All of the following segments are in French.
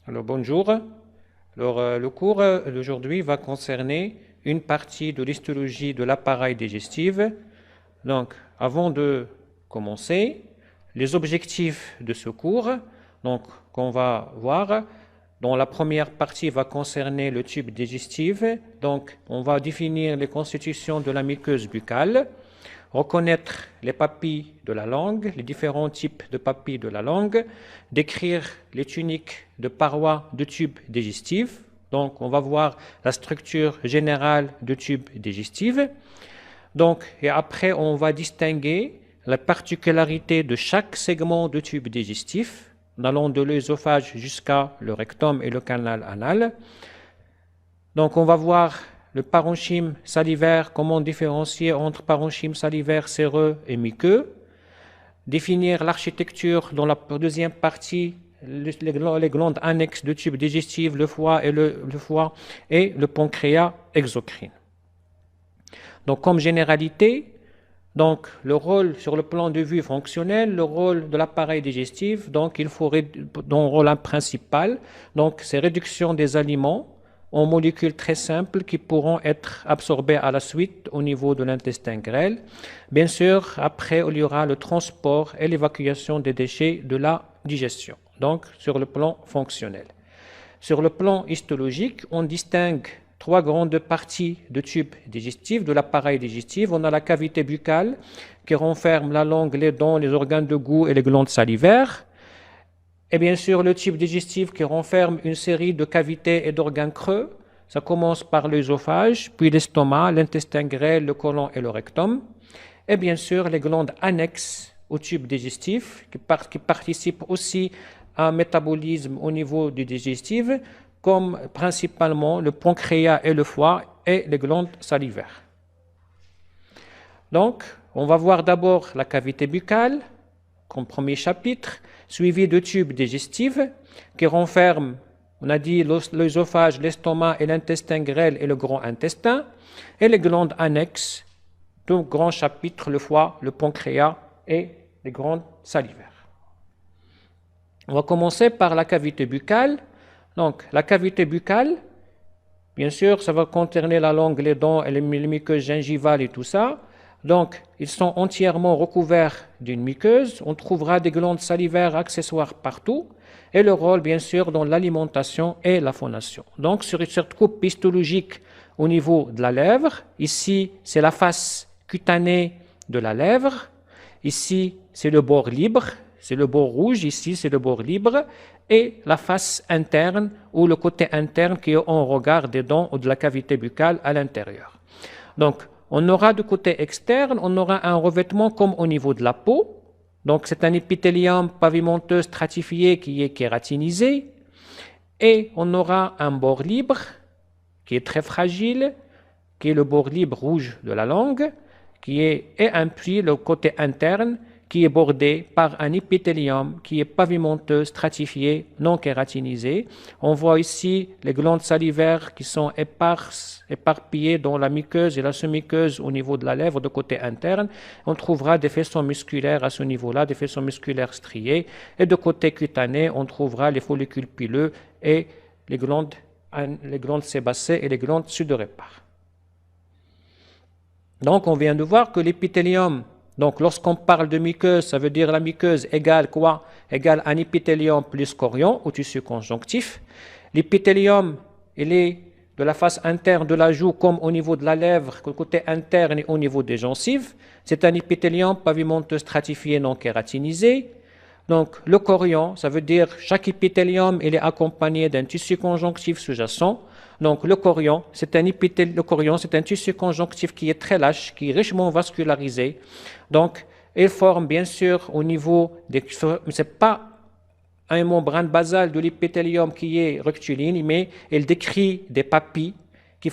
Alors bonjour. Le cours d'aujourd'hui va concerner une partie de l'histologie de l'appareil digestif. Donc, avant de commencer, les objectifs de ce cours, donc qu'on va voir, dans la première partie va concerner le tube digestif. Donc, on va définir les constitutions de la muqueuse buccale, reconnaître les papilles de la langue, les différents types de papilles de la langue, décrire les tuniques de parois de tube digestif. Donc, on va voir la structure générale du tube digestif. Donc, et après, on va distinguer la particularité de chaque segment du tube digestif, allant de l'œsophage jusqu'à le rectum et le canal anal. Donc, on va voir le parenchyme salivaire, comment différencier entre parenchyme salivaire séreux et muqueux, définir l'architecture dans la deuxième partie, les glandes annexes du tube digestif, le foie et le pancréas exocrine. Donc, comme généralité, donc, le rôle sur le plan de vue fonctionnel, le rôle de l'appareil digestif, donc il faut dans le rôle principal, donc c'est réduction des aliments en molécules très simples qui pourront être absorbées à la suite au niveau de l'intestin grêle. Bien sûr, après, il y aura le transport et l'évacuation des déchets de la digestion, donc sur le plan fonctionnel. Sur le plan histologique, on distingue trois grandes parties de tube digestif, de l'appareil digestif. On a la cavité buccale qui renferme la langue, les dents, les organes de goût et les glandes salivaires. Et bien sûr, le tube digestif qui renferme une série de cavités et d'organes creux. Ça commence par l'œsophage, puis l'estomac, l'intestin grêle, le côlon et le rectum. Et bien sûr, les glandes annexes au tube digestif qui participent aussi à un métabolisme au niveau du digestif, comme principalement le pancréas et le foie et les glandes salivaires. Donc, on va voir d'abord la cavité buccale, comme premier chapitre, suivi de tubes digestifs qui renferment, on a dit, l'œsophage, l'estomac et l'intestin grêle et le grand intestin, et les glandes annexes, deux grands chapitres, le foie, le pancréas et les glandes salivaires. On va commencer par la cavité buccale. Donc, la cavité buccale, bien sûr, ça va contenir la langue, les dents et les muqueuses gingivales et tout ça. Donc, ils sont entièrement recouverts d'une muqueuse. On trouvera des glandes salivaires accessoires partout. Et le rôle, bien sûr, dans l'alimentation et la phonation. Donc, sur cette coupe histologique au niveau de la lèvre, ici, c'est la face cutanée de la lèvre. Ici, c'est le bord libre. C'est le bord rouge, ici c'est le bord libre, et la face interne ou le côté interne qui est en regard des dents ou de la cavité buccale à l'intérieur. Donc, on aura du côté externe, on aura un revêtement comme au niveau de la peau. Donc, c'est un épithélium pavimenteux stratifié qui est kératinisé, et on aura un bord libre qui est très fragile, qui est le bord libre rouge de la langue, et puis le côté interne qui est bordé par un épithélium qui est pavimenteux, stratifié, non kératinisé. On voit ici les glandes salivaires qui sont éparpillées dans la muqueuse et la semi-muqueuse au niveau de la lèvre de côté interne. On trouvera des faisceaux musculaires à ce niveau-là, des faisceaux musculaires striés. Et de côté cutané, on trouvera les follicules pileux et les glandes sébacées et les glandes sudorépares. Donc, on vient de voir que l'épithélium, donc lorsqu'on parle de muqueuse, ça veut dire la muqueuse égale quoi? Égale un épithélium plus chorion ou tissu conjonctif. L'épithélium, il est de la face interne de la joue comme au niveau de la lèvre, côté interne et au niveau des gencives. C'est un épithélium pavimenteux stratifié non kératinisé. Donc le chorion, ça veut dire chaque épithélium, il est accompagné d'un tissu conjonctif sous-jacent. Donc le chorion, c'est un tissu conjonctif qui est très lâche, qui est richement vascularisé. Donc il forme bien sûr au niveau des... C'est pas une membrane basale de l'épithélium qui est rectiligne, mais elle décrit des papilles qui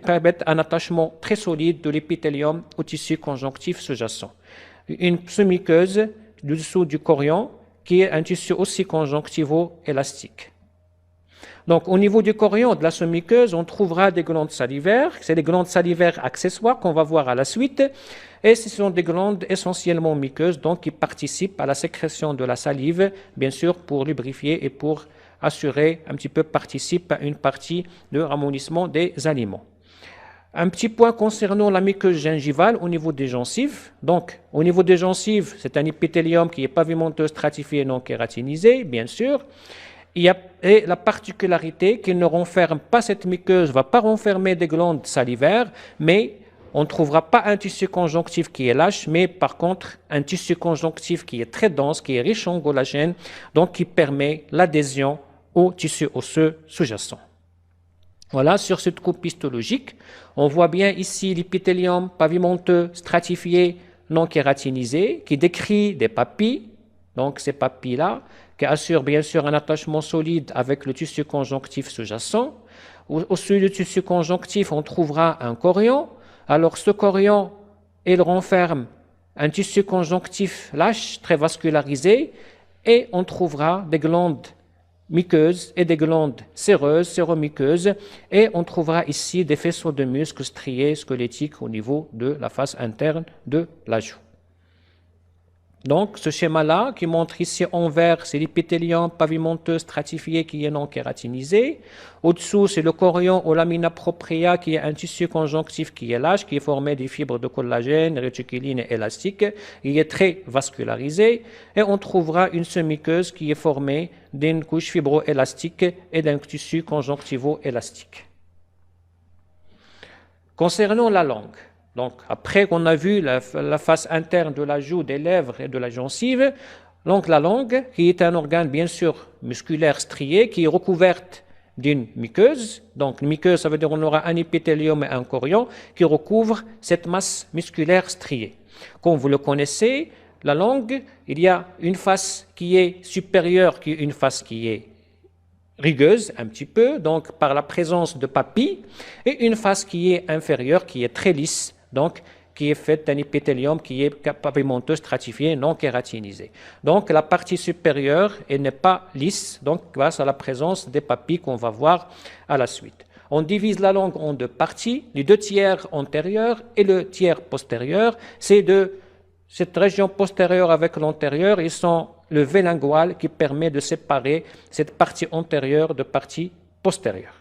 permettent un attachement très solide de l'épithélium au tissu conjonctif sous-jacent. Une semi-muqueuse du dessous du chorion qui est un tissu aussi conjonctivo-élastique. Donc, au niveau du chorion, de la semi-muqueuse, on trouvera des glandes salivaires. C'est des glandes salivaires accessoires qu'on va voir à la suite. Et ce sont des glandes essentiellement muqueuses, donc qui participent à la sécrétion de la salive, bien sûr, pour lubrifier et pour assurer un petit peu, participe à une partie de ramollissement des aliments. Un petit point concernant la muqueuse gingivale au niveau des gencives. Donc, au niveau des gencives, c'est un épithélium qui est pavimenteux, stratifié, non kératinisé, bien sûr. Et la particularité qu'il ne renferme pas, cette muqueuse ne va pas renfermer des glandes salivaires, mais on ne trouvera pas un tissu conjonctif qui est lâche, mais par contre un tissu conjonctif qui est très dense, qui est riche en collagène, donc qui permet l'adhésion au tissu osseux sous-jacent. Voilà, sur cette coupe histologique, on voit bien ici l'épithélium pavimenteux, stratifié, non kératinisé, qui décrit des papilles, donc ces papilles-là, qui assurent bien sûr un attachement solide avec le tissu conjonctif sous-jacent. Au-dessus du tissu conjonctif, on trouvera un chorion. Alors ce chorion, il renferme un tissu conjonctif lâche, très vascularisé, et on trouvera des glandes muqueuses et des glandes séreuses, séromuqueuses, et on trouvera ici des faisceaux de muscles striés squelettiques au niveau de la face interne de la joue. Donc, ce schéma-là, qui montre ici en vert, c'est l'épithélium pavimenteux stratifié qui est non kératinisé. Au-dessous, c'est le chorion ou lamina propria, qui est un tissu conjonctif qui est lâche, qui est formé des fibres de collagène, réticuline et élastique. Il est très vascularisé. Et on trouvera une semi-muqueuse qui est formée d'une couche fibroélastique et d'un tissu conjonctivo-élastique. Concernant la langue, donc, après qu'on a vu la face interne de la joue, des lèvres et de la gencive, donc la langue, qui est un organe bien sûr musculaire strié, qui est recouverte d'une muqueuse. Donc, une muqueuse, ça veut dire qu'on aura un épithélium et un chorion qui recouvre cette masse musculaire striée. Comme vous le connaissez, la langue, il y a une face qui est supérieure, qui est une face qui est rugueuse un petit peu, donc par la présence de papilles, et une face qui est inférieure, qui est très lisse, donc qui est faite d'un épithélium qui est pavimenteux, stratifié, non kératinisé. Donc la partie supérieure elle n'est pas lisse, donc grâce à la présence des papilles qu'on va voir à la suite. On divise la langue en deux parties, les deux tiers antérieurs et le tiers postérieur. Cette région postérieure avec l'antérieure, ils sont le V lingual qui permet de séparer cette partie antérieure de partie postérieure.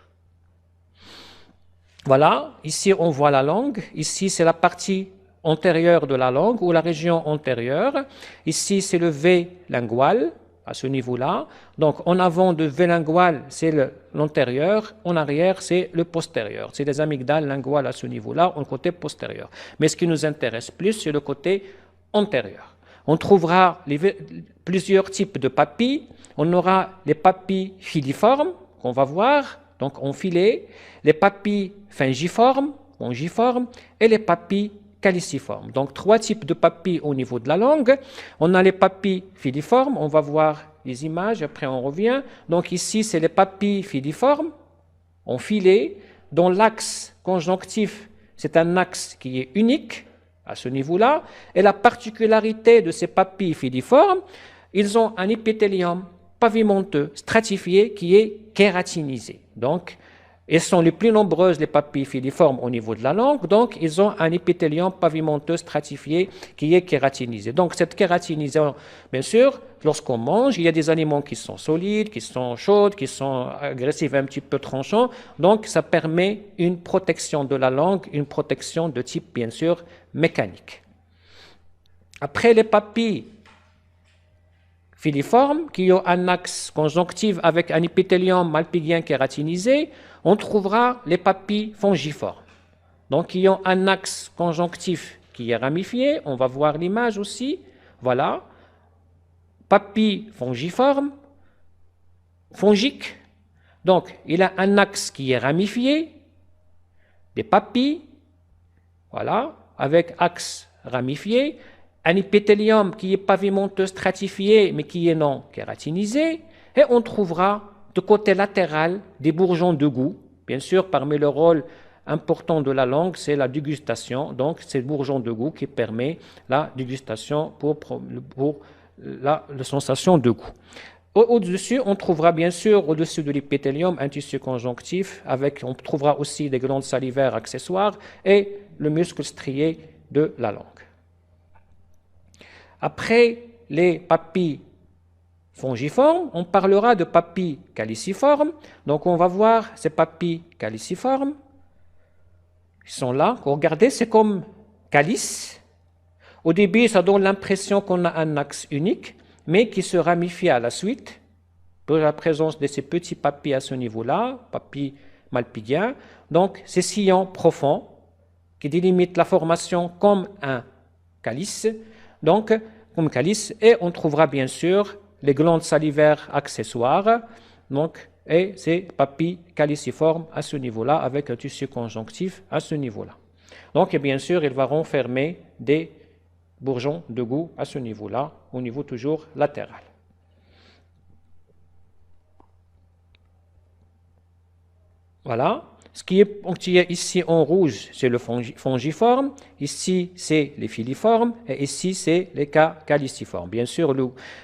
Voilà, ici on voit la langue, ici c'est la partie antérieure de la langue ou la région antérieure. Ici c'est le V lingual à ce niveau-là. Donc en avant de V lingual c'est l'antérieur, en arrière c'est le postérieur. C'est les amygdales linguales à ce niveau-là, au côté postérieur. Mais ce qui nous intéresse plus c'est le côté antérieur. On trouvera plusieurs types de papilles. On aura les papilles filiformes qu'on va voir, donc en filet, les papilles fungiformes, ongiformes, et les papilles caliciformes. Donc trois types de papilles au niveau de la langue. On a les papilles filiformes, on va voir les images, après on revient. Donc ici, c'est les papilles filiformes, en filet, dont l'axe conjonctif, c'est un axe qui est unique, à ce niveau-là, et la particularité de ces papilles filiformes, ils ont un épithélium pavimenteux stratifié qui est kératinisé. Donc, elles sont les plus nombreuses, les papilles filiformes au niveau de la langue, donc ils ont un épithélium pavimenteux stratifié qui est kératinisé. Donc cette kératinisation, bien sûr, lorsqu'on mange, il y a des aliments qui sont solides, qui sont chauds, qui sont agressifs, un petit peu tranchants, donc ça permet une protection de la langue, une protection de type, bien sûr, mécanique. Après les papilles filiformes, qui ont un axe conjonctif avec un épithélium malpigien kératinisé, on trouvera les papilles fongiformes. Donc, qui ont un axe conjonctif qui est ramifié. On va voir l'image aussi. Voilà. Papilles fongiformes, fongiques. Donc, il a un axe qui est ramifié, des papilles, voilà, avec axe ramifié, un épithélium qui est pavimenteux stratifié, mais qui est non kératinisé, et on trouvera de côté latéral des bourgeons de goût. Bien sûr, parmi le rôle important de la langue, c'est la dégustation. Donc, c'est le bourgeon de goût qui permet la dégustation pour la sensation de goût. Au-dessus, on trouvera bien sûr, au-dessus de l'épithélium, un tissu conjonctif, on trouvera aussi des glandes salivaires accessoires et le muscle strié de la langue. Après les papilles fongiformes, on parlera de papilles caliciformes. Donc on va voir ces papilles caliciformes. Ils sont là. Regardez, c'est comme calice. Au début, ça donne l'impression qu'on a un axe unique, mais qui se ramifie à la suite pour la présence de ces petits papilles à ce niveau-là, papilles malpighiens. Donc, ces sillons profonds qui délimitent la formation comme un calice, donc comme calice, et on trouvera bien sûr les glandes salivaires accessoires, donc, et ces papilles caliciformes à ce niveau-là, avec un tissu conjonctif à ce niveau-là. Donc, et bien sûr, il va renfermer des bourgeons de goût à ce niveau-là, au niveau toujours latéral. Voilà. Ce qui est ici en rouge, c'est le fongiforme. Ici, c'est les filiformes. Et ici, c'est les caliciformes. Bien sûr,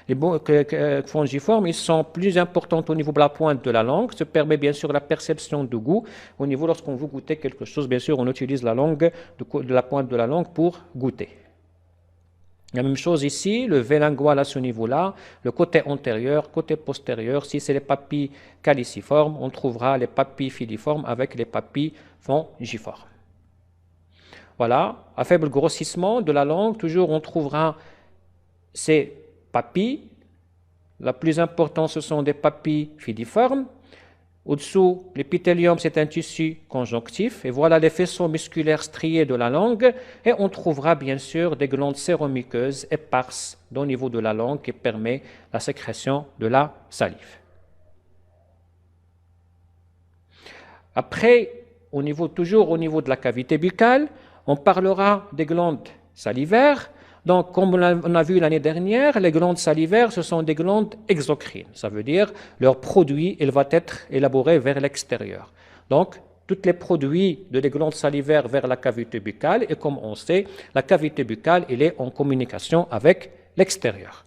les fongiformes, ils sont plus importants au niveau de la pointe de la langue. Ça permet bien sûr la perception de goût. Au niveau, lorsqu'on veut goûter quelque chose, bien sûr, on utilise la langue, de la pointe de la langue pour goûter. La même chose ici, le V lingual à ce niveau-là, le côté antérieur, côté postérieur. Si c'est les papilles caliciformes, on trouvera les papilles filiformes avec les papilles fongiformes. Voilà, à faible grossissement de la langue, toujours on trouvera ces papilles. La plus importante, ce sont des papilles filiformes. Au-dessous, l'épithélium, c'est un tissu conjonctif. Et voilà les faisceaux musculaires striés de la langue. Et on trouvera bien sûr des glandes séromuqueuses éparses au niveau de la langue qui permet la sécrétion de la salive. Après, toujours au niveau de la cavité buccale, on parlera des glandes salivaires. Donc, comme on a vu l'année dernière, les glandes salivaires, ce sont des glandes exocrines. Ça veut dire leur produit, il va être élaboré vers l'extérieur. Donc, tous les produits de les glandes salivaires vers la cavité buccale, et comme on sait, la cavité buccale, elle est en communication avec l'extérieur.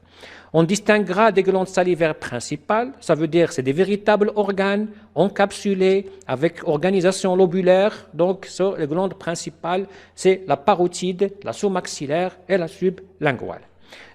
On distinguera des glandes salivaires principales, ça veut dire c'est des véritables organes encapsulés avec organisation lobulaire. Donc, les glandes principales, c'est la parotide, la sous-maxillaire et la sublinguale.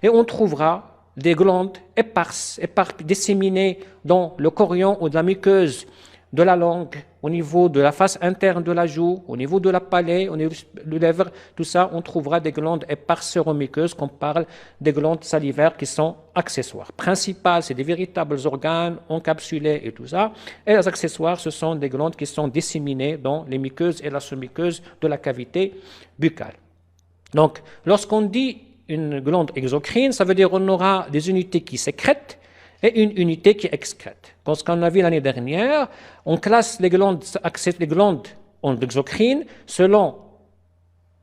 Et on trouvera des glandes éparses, disséminées dans le chorion ou de la muqueuse de la langue, au niveau de la face interne de la joue, au niveau de la palais, au niveau de lèvres, tout ça, on trouvera des glandes éparses séromuqueuses, qu'on parle des glandes salivaires qui sont accessoires. Principales, c'est des véritables organes encapsulés et tout ça. Et les accessoires, ce sont des glandes qui sont disséminées dans les muqueuses et la sous-muqueuse de la cavité buccale. Donc, lorsqu'on dit une glande exocrine, ça veut dire qu'on aura des unités qui sécrètent et une unité qui excrète. Comme ce qu'on a vu l'année dernière, on classe les glandes exocrines selon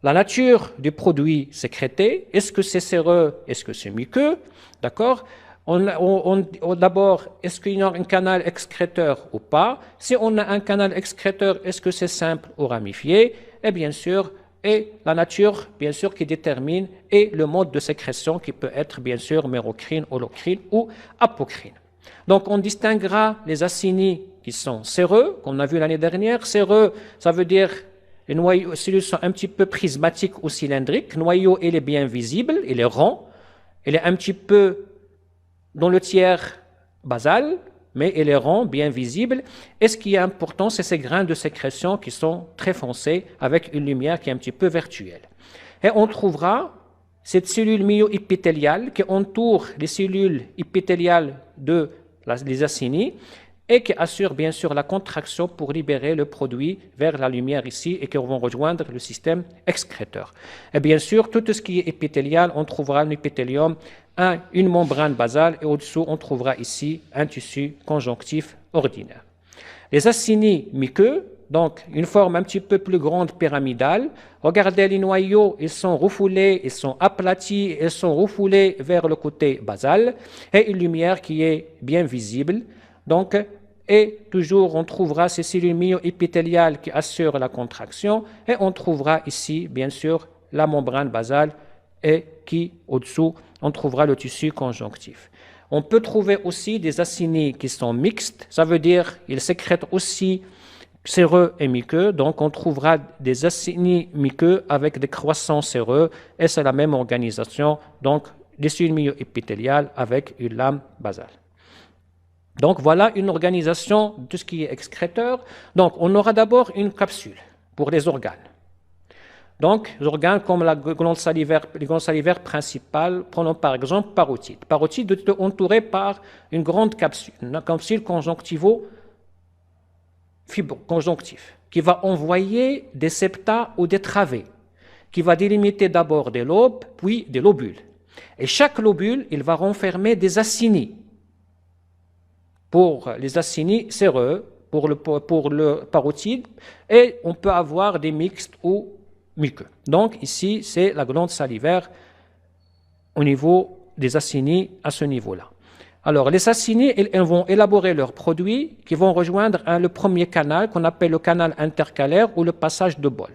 la nature du produit sécrété. Est-ce que c'est séreux? Est-ce que c'est muqueux? D'accord? D'abord, est-ce qu'il y a un canal excréteur ou pas? Si on a un canal excréteur, est-ce que c'est simple ou ramifié? Et bien sûr, et la nature, bien sûr, qui détermine, et le mode de sécrétion qui peut être, bien sûr, mérocrine, holocrine ou apocrine. Donc, on distinguera les acinies qui sont séreux, qu'on a vu l'année dernière. Séreux, ça veut dire les noyaux, cellules sont un petit peu prismatiques ou cylindriques. Le noyau, il est bien visible, il est rond, il est un petit peu dans le tiers basal, mais il est rond, bien visible. Et ce qui est important, c'est ces grains de sécrétion qui sont très foncés, avec une lumière qui est un petit peu virtuelle. Et on trouvera cette cellule myo-épithéliale qui entoure les cellules épithéliales des acinies et qui assure bien sûr la contraction pour libérer le produit vers la lumière ici et qui vont rejoindre le système excréteur. Et bien sûr, tout ce qui est épithélial, on trouvera l'épithélium, une membrane basale et au-dessous, on trouvera ici un tissu conjonctif ordinaire. Les acinies muqueux, donc une forme un petit peu plus grande pyramidale. Regardez les noyaux, ils sont refoulés, ils sont aplatis, ils sont refoulés vers le côté basal et une lumière qui est bien visible. Donc, et toujours on trouvera ces cellules myo-épithéliales qui assurent la contraction et on trouvera ici bien sûr la membrane basale et qui au-dessous on trouvera le tissu conjonctif. On peut trouver aussi des acinies qui sont mixtes, ça veut dire qu'ils sécrètent aussi séreux et muqueux, donc on trouvera des acinies muqueux avec des croissants séreux et c'est la même organisation, donc des cellules myo-épithéliales avec une lame basale. Donc voilà une organisation de tout ce qui est excréteur. Donc on aura d'abord une capsule pour les organes. Donc les organes comme la glande salivaire, les glandes salivaires principales, prenons par exemple parotide. Parotide est entourée par une grande capsule, une capsule conjonctive, qui va envoyer des septa ou des travées, qui va délimiter d'abord des lobes, puis des lobules. Et chaque lobule, il va renfermer des acinis. Pour les acinis séreux, pour le parotide, et on peut avoir des mixtes ou muqueux. Donc ici, c'est la glande salivaire au niveau des acinis à ce niveau-là. Alors, les acinis, ils vont élaborer leurs produits qui vont rejoindre le premier canal qu'on appelle le canal intercalaire ou le passage de Bol.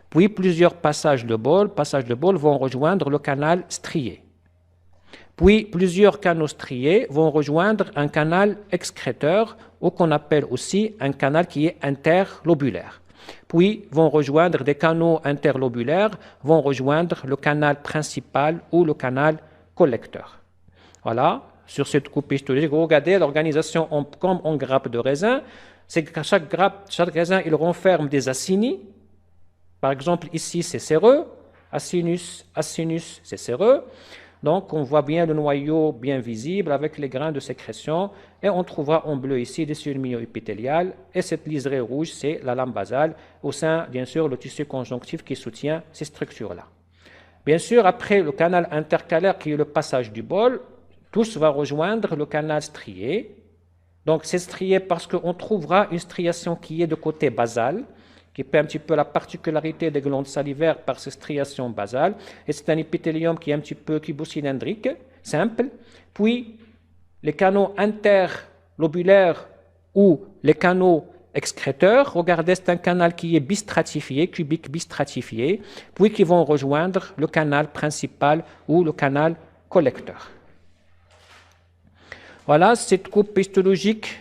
Puis, plusieurs passages de Bol vont rejoindre le canal strié. Puis, plusieurs canaux striés vont rejoindre un canal excréteur ou qu'on appelle aussi un canal qui est interlobulaire. Puis, vont rejoindre des canaux interlobulaires, vont rejoindre le canal principal ou le canal collecteur. Voilà. Sur cette coupe histologique, regardez l'organisation comme en grappe de raisin. C'est que chaque raisin, il renferme des acinis. Par exemple, ici, c'est séreux. Acinus, c'est séreux. Donc, on voit bien le noyau bien visible avec les grains de sécrétion. Et on trouvera en bleu ici des cellules myo-épithéliales. Et cette liserée rouge, c'est la lame basale. Au sein, bien sûr, le tissu conjonctif qui soutient ces structures-là. Bien sûr, après le canal intercalaire qui est le passage du bol, tous va rejoindre le canal strié. Donc, c'est strié parce qu'on trouvera une striation qui est de côté basal, qui fait un petit peu la particularité des glandes salivaires par ces striations basales. Et c'est un épithélium qui est un petit peu cubocylindrique, simple. Puis, les canaux interlobulaires ou les canaux excréteurs, regardez, c'est un canal qui est bistratifié, cubique bistratifié, puis qui vont rejoindre le canal principal ou le canal collecteur. Voilà cette coupe histologique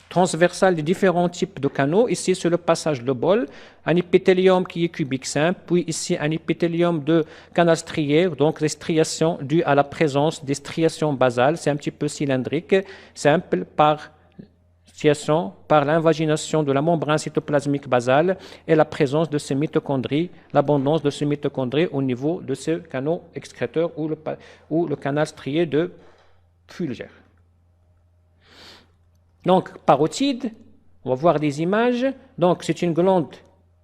transversale des différents types de canaux. Ici, c'est le passage de Bol, un épithélium qui est cubique simple, puis ici, un épithélium de canal strié, donc les striations dues à la présence des striations basales, c'est un petit peu cylindrique, simple par l'invagination de la membrane cytoplasmique basale et la présence de ces mitochondries, l'abondance de ces mitochondries au niveau de ce canal excréteur ou le canal strié de Pulger. Donc, parotide, on va voir des images. Donc, c'est une glande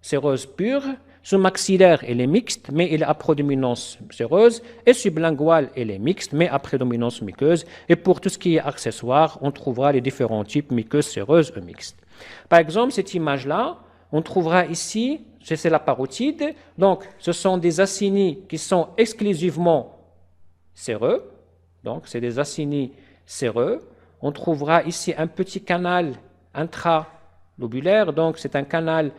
séreuse pure. Sous-maxillaire, elle est mixte, mais elle est à prédominance séreuse. Et sublinguale, elle est mixte, mais à prédominance muqueuse. Et pour tout ce qui est accessoire, on trouvera les différents types muqueuses, séreuses et mixtes. Par exemple, cette image-là, on trouvera ici, c'est la parotide. Donc, ce sont des acinis qui sont exclusivement séreux. Donc, c'est des acinis séreux. On trouvera ici un petit canal intralobulaire, donc c'est un canal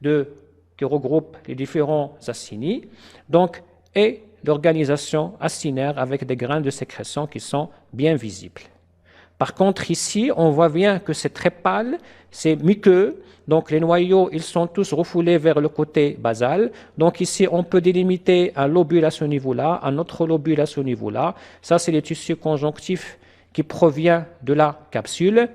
qui regroupe les différents acinis, donc, et l'organisation acinaire avec des grains de sécrétion qui sont bien visibles. Par contre, ici, on voit bien que c'est très pâle, c'est muqueux, donc les noyaux, ils sont tous refoulés vers le côté basal. Donc ici, on peut délimiter un lobule à ce niveau-là, un autre lobule à ce niveau-là. Ça, c'est les tissus conjonctifs qui provient de la capsule,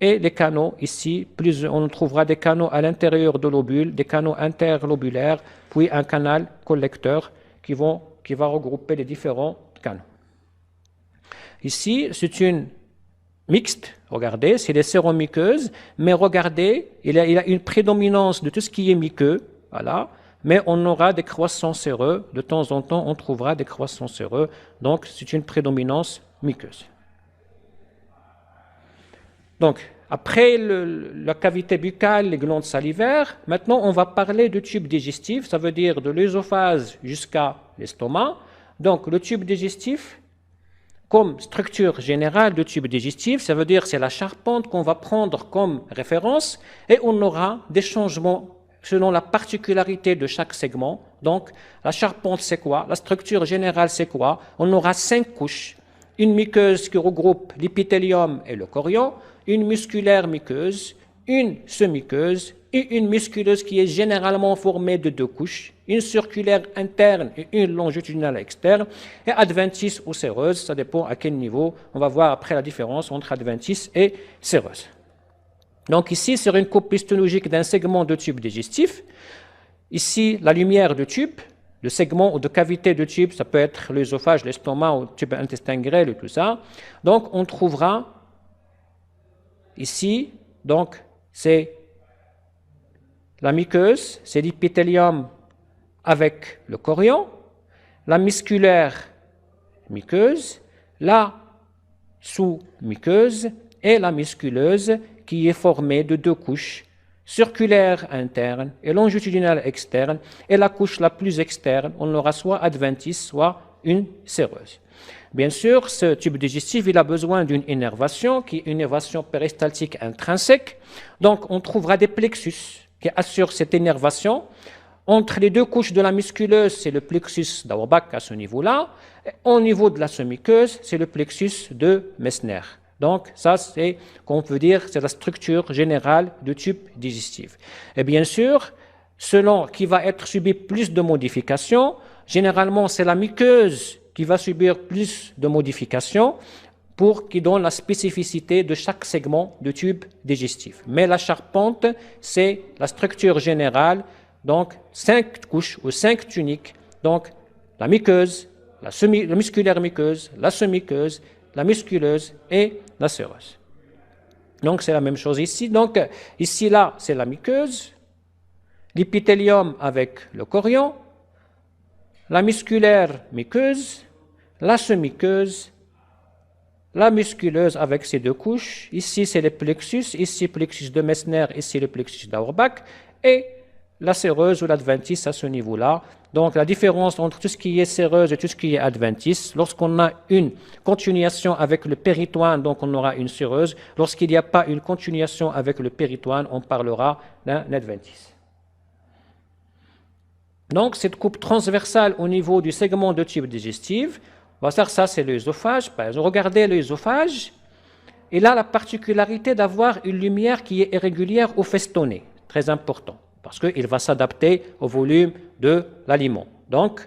et les canaux ici, on trouvera des canaux à l'intérieur de l'obule, des canaux interlobulaires, puis un canal collecteur qui va regrouper les différents canaux. Ici, c'est une mixte, regardez, c'est des séromuqueuses, mais regardez, il y a une prédominance de tout ce qui est muqueux, voilà, mais on aura des croissants séreux, de temps en temps on trouvera des croissants séreux, donc c'est une prédominance muqueuse. Donc, après la cavité buccale, les glandes salivaires, maintenant on va parler du tube digestif, ça veut dire de l'œsophage jusqu'à l'estomac. Donc, le tube digestif, comme structure générale du tube digestif, ça veut dire c'est la charpente qu'on va prendre comme référence et on aura des changements selon la particularité de chaque segment. Donc, la charpente, c'est quoi? La structure générale, c'est quoi? On aura 5 couches. Une muqueuse qui regroupe l'épithélium et le chorion, une musculaire muqueuse, une semi-muqueuse et une musculeuse qui est généralement formée de deux couches, une circulaire interne et une longitudinale externe, et adventice ou séreuse, ça dépend à quel niveau. On va voir après la différence entre adventice et séreuse. Donc ici, sur une coupe histologique d'un segment de tube digestif, ici, la lumière de tube, de segment ou de cavité de tube, ça peut être l'œsophage, l'estomac ou le tube intestin grêle et tout ça. Donc on trouvera ici, donc c'est la muqueuse, c'est l'épithélium avec le chorion, la musculaire muqueuse, la sous-muqueuse et la musculeuse qui est formée de deux couches, circulaire interne et longitudinale externe, et la couche la plus externe, on aura soit adventice, soit une séreuse. Bien sûr, ce tube digestif, il a besoin d'une innervation, qui est une innervation péristaltique intrinsèque, donc on trouvera des plexus qui assurent cette innervation. Entre les deux couches de la musculeuse, c'est le plexus d'Auerbach à ce niveau-là, et au niveau de la semi-muqueuse, c'est le plexus de Messner. Donc, ça, c'est, qu'on peut dire, c'est la structure générale du tube digestif. Et bien sûr, selon qui va être subi plus de modifications, généralement, c'est la muqueuse qui va subir plus de modifications pour qui donne la spécificité de chaque segment du tube digestif. Mais la charpente, c'est la structure générale, donc 5 couches ou 5 tuniques, donc la muqueuse, la musculaire muqueuse, la semi-muqueuse, la musculeuse et la séreuse. Donc c'est la même chose ici. Donc ici, là, c'est la muqueuse, l'épithélium avec le chorion, la musculaire muqueuse, la semi-muqueuse, la musculeuse avec ses deux couches. Ici, c'est le plexus, ici, plexus de Messner, ici, le plexus d'Auerbach, et la séreuse ou l'adventice à ce niveau-là. Donc, la différence entre tout ce qui est séreuse et tout ce qui est adventice, lorsqu'on a une continuation avec le péritoine, donc on aura une séreuse. Lorsqu'il n'y a pas une continuation avec le péritoine, on parlera d'un adventice. Donc, cette coupe transversale au niveau du segment de tube digestif, on va faire ça, c'est l'œsophage. Par exemple, regardez l'œsophage. Il a la particularité d'avoir une lumière qui est irrégulière ou festonnée. Très important, parce qu'il va s'adapter au volume de l'aliment. Donc,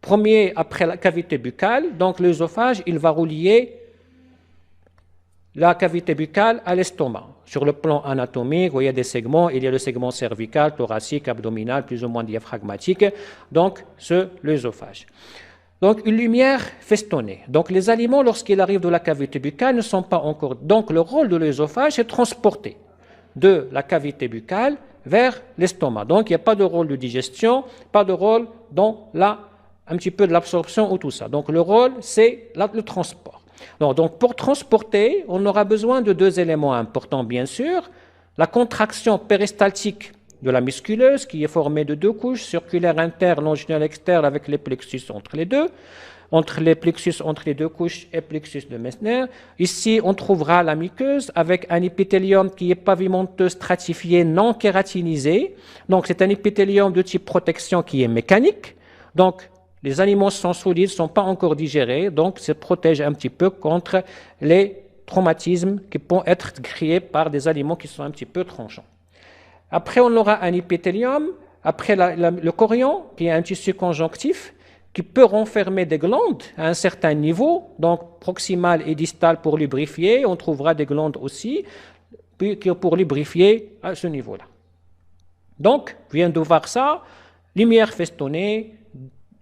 premier après la cavité buccale, donc l'œsophage, il va relier la cavité buccale à l'estomac. Sur le plan anatomique, vous voyez des segments, il y a le segment cervical, thoracique, abdominal, plus ou moins diaphragmatique, donc l'œsophage. Donc, une lumière festonnée. Donc, les aliments, lorsqu'ils arrivent de la cavité buccale, ne sont pas encore... Donc, le rôle de l'œsophage est transporter de la cavité buccale vers l'estomac. Donc, il n'y a pas de rôle de digestion, pas de rôle dans un petit peu de l'absorption ou tout ça. Donc, le rôle, c'est le transport. Donc, pour transporter, on aura besoin de deux éléments importants, bien sûr. La contraction péristaltique de la musculeuse, qui est formée de deux couches, circulaire interne, longitudinale externe, avec les plexus entre les deux. Entre les plexus entre les deux couches et plexus de Messner. Ici, on trouvera la muqueuse avec un épithélium qui est pavimenteux, stratifié, non kératinisé. Donc, c'est un épithélium de type protection qui est mécanique. Donc, les aliments sont solides, ne sont pas encore digérés, donc ça protège un petit peu contre les traumatismes qui peuvent être créés par des aliments qui sont un petit peu tranchants. Après, on aura un épithélium, après le chorion, qui est un tissu conjonctif, qui peut renfermer des glandes à un certain niveau, donc proximal et distal pour lubrifier. On trouvera des glandes aussi pour lubrifier à ce niveau-là. Donc, je viens de voir ça, lumière festonnée,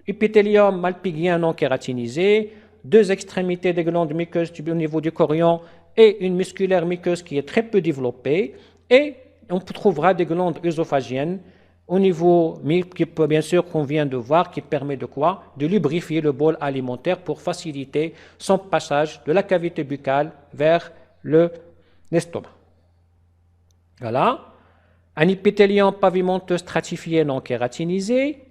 épithélium malpigien non kératinisé, deux extrémités des glandes muqueuses au niveau du chorion et une musculaire muqueuse qui est très peu développée, et on trouvera des glandes œsophagiennes au niveau, bien sûr, qu'on vient de voir, qui permet de quoi? De lubrifier le bol alimentaire pour faciliter son passage de la cavité buccale vers l'estomac. Voilà. Un épithélium pavimenteux stratifié non kératinisé.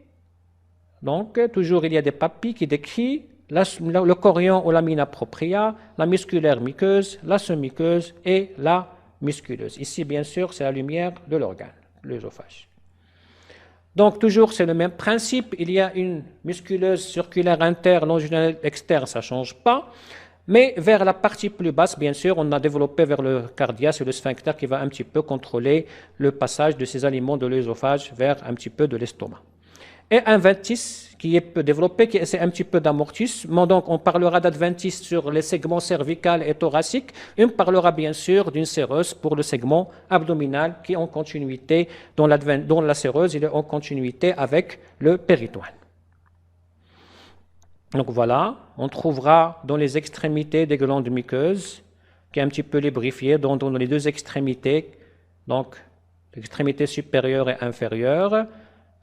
Donc, toujours il y a des papilles qui décrivent le chorion ou la mina propria, la musculaire muqueuse, la semi-muqueuse et la musculeuse. Ici, bien sûr, c'est la lumière de l'organe, l'œsophage. Donc, toujours, c'est le même principe. Il y a une musculeuse circulaire interne, longitudinale externe, ça ne change pas. Mais vers la partie plus basse, bien sûr, on a développé vers le cardiaque et le sphincter qui va un petit peu contrôler le passage de ces aliments de l'œsophage vers un petit peu de l'estomac. Et un ventis qui est peu développé, qui essaie un petit peu d'amortissement. Donc, on parlera d'adventice sur les segments cervical et thoracique. Et on parlera bien sûr d'une séreuse pour le segment abdominal qui est en continuité, dont la séreuse est en continuité avec le péritoine. Donc voilà, on trouvera dans les extrémités des glandes muqueuses, qui est un petit peu lubrifiées, dans les deux extrémités, donc l'extrémité supérieure et inférieure,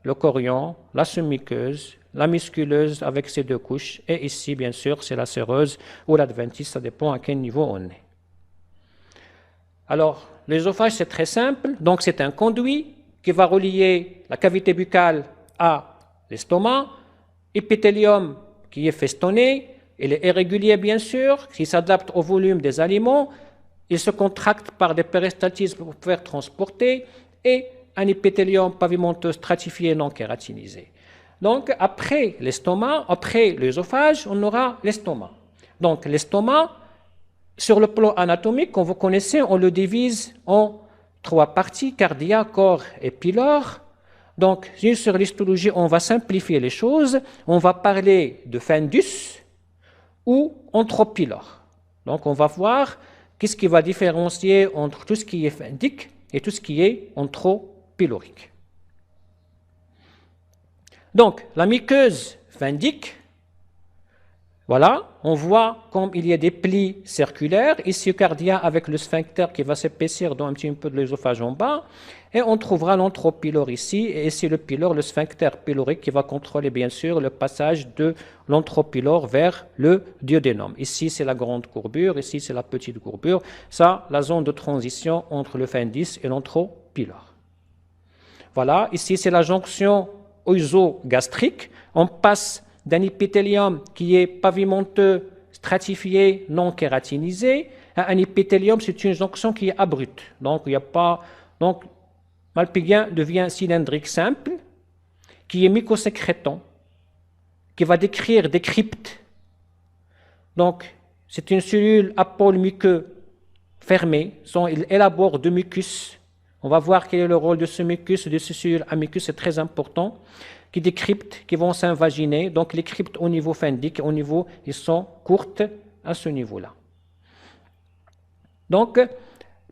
le chorion, la sous-muqueuse, la musculeuse avec ses deux couches, et ici, bien sûr, c'est la séreuse ou l'adventice, ça dépend à quel niveau on est. Alors, l'œsophage, c'est très simple, donc c'est un conduit qui va relier la cavité buccale à l'estomac, épithélium qui est festonné, il est irrégulier bien sûr, qui s'adapte au volume des aliments, il se contracte par des péristaltismes pour pouvoir transporter, et un épithélium pavimenteux stratifié non kératinisé. Donc après l'estomac, après l'œsophage, on aura l'estomac. Donc l'estomac, sur le plan anatomique, comme vous connaissez, on le divise en trois parties, cardia, corps et pylore. Donc, sur l'histologie, on va simplifier les choses. On va parler de fundus ou anthropylore. Donc, on va voir qu'est-ce qui va différencier entre tout ce qui est fundique et tout ce qui est anthropylorique. Donc, la muqueuse fundique, voilà, on voit comme il y a des plis circulaires, ici cardia avec le sphincter qui va s'épaissir dans un petit peu de l'œsophage en bas, et on trouvera l'anthropylore ici, et ici le pylore, le sphincter pylorique qui va contrôler bien sûr le passage de l'anthropylore vers le duodénum. Ici c'est la grande courbure, ici c'est la petite courbure, ça la zone de transition entre le fundus et l'anthropylore. Voilà, ici c'est la jonction œsogastrique, on passe d'un épithélium qui est pavimenteux, stratifié, non kératinisé, à un épithélium, c'est une jonction qui est abrupte. Donc, il n'y a pas. Donc, Malpighian devient cylindrique simple, qui est mycosécrétant, qui va décrire des cryptes. Donc, c'est une cellule à pôle muqueux fermé, il élabore de mucus. On va voir quel est le rôle de ce mucus, de ces cellules à mucus, c'est très important. Qui des cryptes qui vont s'invaginer. Donc les cryptes au niveau fundique, au niveau, ils sont courtes à ce niveau-là. Donc,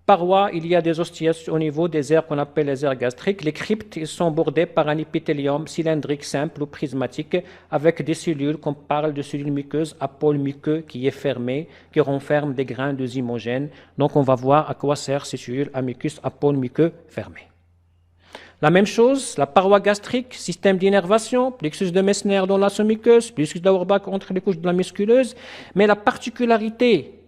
parois, il y a des ostiations au niveau des aires qu'on appelle les aires gastriques. Les cryptes, ils sont bordés par un épithélium cylindrique simple ou prismatique avec des cellules, qu'on parle de cellules muqueuses à pôle muqueux qui est fermé, qui renferme des grains de zymogènes. Donc on va voir à quoi servent ces cellules à mucus à pôle muqueux fermé. La même chose, la paroi gastrique, système d'innervation, plexus de Meissner dans la muqueuse, plexus d'Auerbach entre les couches de la musculeuse. Mais la particularité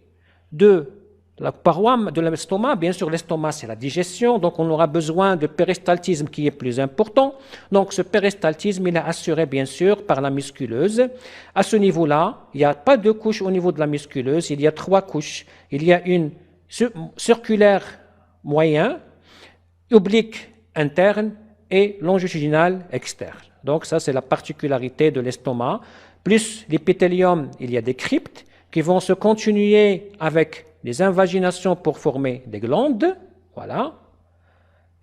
de la paroi de l'estomac, bien sûr l'estomac c'est la digestion, donc on aura besoin de péristaltisme qui est plus important. Donc ce péristaltisme il est assuré bien sûr par la musculeuse. À ce niveau-là, il n'y a pas deux couches au niveau de la musculeuse, il y a trois couches. Il y a une circulaire moyen, oblique interne et longitudinal externe. Donc ça, c'est la particularité de l'estomac. Plus l'épithélium, il y a des cryptes qui vont se continuer avec des invaginations pour former des glandes. Voilà.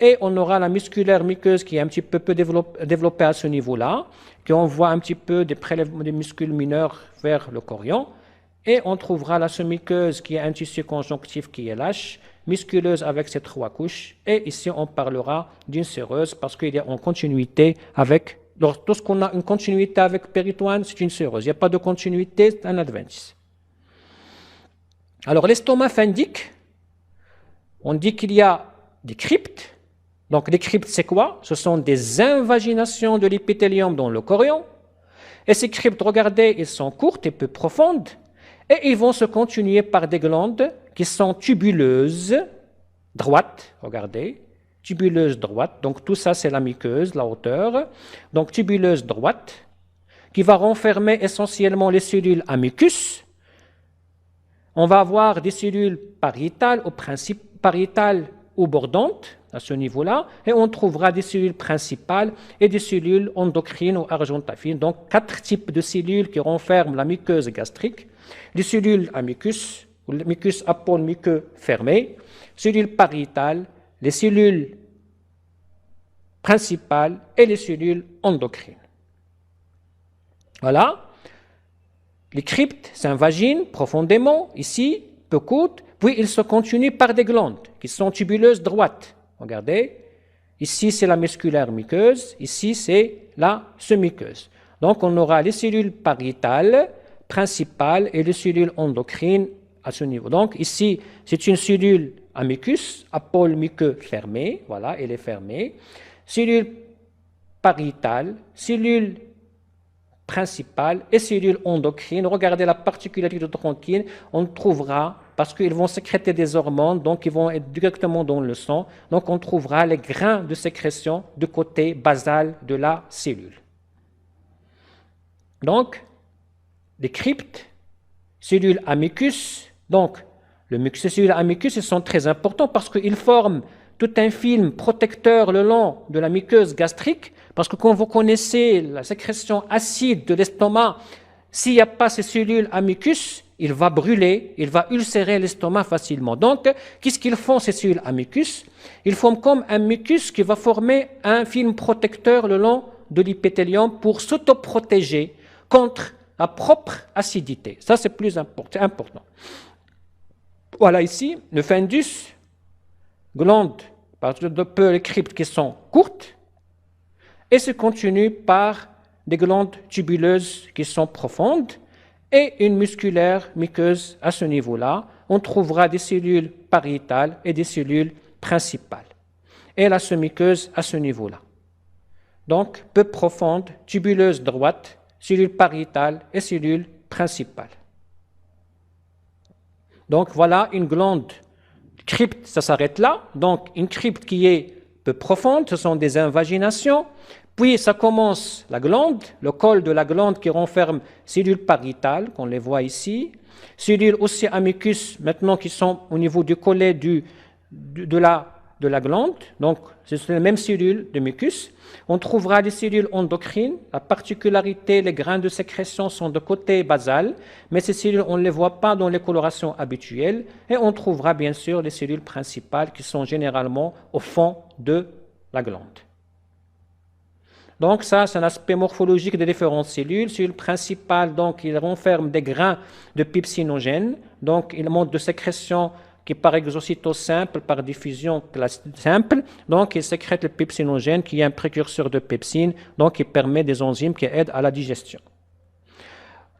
Et on aura la musculaire muqueuse qui est un petit peu développée à ce niveau-là, qui envoie un petit peu des prélèvements des muscles mineurs vers le chorion. Et on trouvera la sous-muqueuse qui est un tissu conjonctif qui est lâche, musculeuse avec ses trois couches, et ici on parlera d'une séreuse parce qu'il y a une continuité avec, lorsqu'on a une continuité avec péritoine, c'est une séreuse, il n'y a pas de continuité, c'est un adventice. Alors l'estomac fundique, on dit qu'il y a des cryptes, donc les cryptes c'est quoi? Ce sont des invaginations de l'épithélium dans le chorion, et ces cryptes, regardez, elles sont courtes et peu profondes, et ils vont se continuer par des glandes qui sont tubuleuses, droites, regardez, tubuleuse droite, donc tout ça c'est la muqueuse, la hauteur, donc tubuleuse droite, qui va renfermer essentiellement les cellules à mucus. On va avoir des cellules pariétales, au principe pariétales ou bordantes à ce niveau-là, et on trouvera des cellules principales et des cellules endocrines ou argentafines. Donc, 4 types de cellules qui renferment la muqueuse gastrique, les cellules à mucus, ou le mucus apôle muqueux fermé, cellules pariétales, les cellules principales et les cellules endocrines. Voilà. Les cryptes s'invaginent profondément, ici, peu coûte, puis ils se continuent par des glandes qui sont tubuleuses droites. Regardez, ici c'est la musculaire muqueuse, ici c'est la semi-muqueuse. Donc on aura les cellules pariétales principales et les cellules endocrines à ce niveau. Donc ici c'est une cellule à mucus, à pôle muqueux fermé, voilà, elle est fermée. Cellule pariétale, cellule principale et cellules endocrines. Regardez la particularité de tronquine, on trouvera, parce qu'ils vont sécréter des hormones, donc ils vont être directement dans le sang, donc on trouvera les grains de sécrétion du côté basal de la cellule. Donc, les cryptes, cellules à mucus, donc le mucus et les cellules à mucus, ils sont très importants parce qu'ils forment tout un film protecteur le long de la muqueuse gastrique, parce que quand vous connaissez la sécrétion acide de l'estomac, s'il n'y a pas ces cellules à mucus, il va brûler, il va ulcérer l'estomac facilement. Donc, qu'est-ce qu'ils font ces cellules à mucus? Ils forment comme un mucus qui va former un film protecteur le long de l'épithélium pour s'autoprotéger contre la propre acidité. Ça, c'est plus important. Voilà ici, le fundus, glandes, par de peu les cryptes qui sont courtes, et se continue par des glandes tubuleuses qui sont profondes, et une musculaire muqueuse à ce niveau-là. On trouvera des cellules pariétales et des cellules principales. Et la semi-muqueuse à ce niveau-là. Donc, peu profonde, tubuleuse droite, cellules pariétales et cellules principales. Donc, voilà une glande crypte, ça s'arrête là. Donc, une crypte qui est peu profonde, ce sont des invaginations. Puis, ça commence la glande, le col de la glande qui renferme cellules pariétales, qu'on les voit ici. Cellules aussi à mucus, maintenant qui sont au niveau du collet de la glande. Donc, c'est les mêmes cellules de mucus. On trouvera des cellules endocrines. La particularité, les grains de sécrétion sont de côté basal, mais ces cellules, on ne les voit pas dans les colorations habituelles. Et on trouvera bien sûr les cellules principales qui sont généralement au fond de la glande. Donc ça, c'est un aspect morphologique des différentes cellules. Cellules principales, donc, ils renferment des grains de pepsinogènes. Donc, ils montrent de sécrétion qui par exocytose simple, par diffusion simple. Donc, ils sécrètent le pepsinogène qui est un précurseur de pepsine, donc qui permet des enzymes qui aident à la digestion.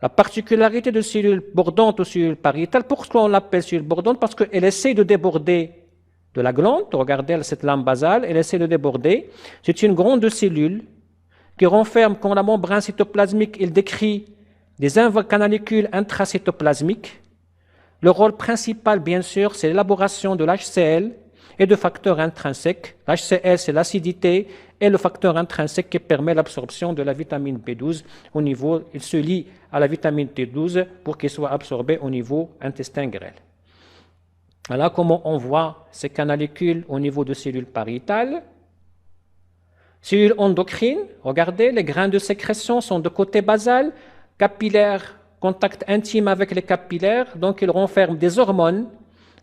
La particularité de cellules bordantes ou cellules pariétales, pourquoi on l'appelle cellule bordante? Parce qu'elle essaie de déborder de la glande. Regardez cette lame basale, elle essaie de déborder. C'est une grande cellule qui renferme, quand la membrane cytoplasmique, il décrit des canalicule intracytoplasmiques. Le rôle principal, bien sûr, c'est l'élaboration de l'HCl et de facteurs intrinsèques. L'HCl, c'est l'acidité, et le facteur intrinsèque qui permet l'absorption de la vitamine B12 au niveau, il se lie à la vitamine T12 pour qu'elle soit absorbée au niveau intestin grêle. Voilà comment on voit ces canalicules au niveau de cellules pariétales. Cellules endocrines, regardez, les grains de sécrétion sont de côté basal, capillaires, contact intime avec les capillaires, donc ils renferment des hormones,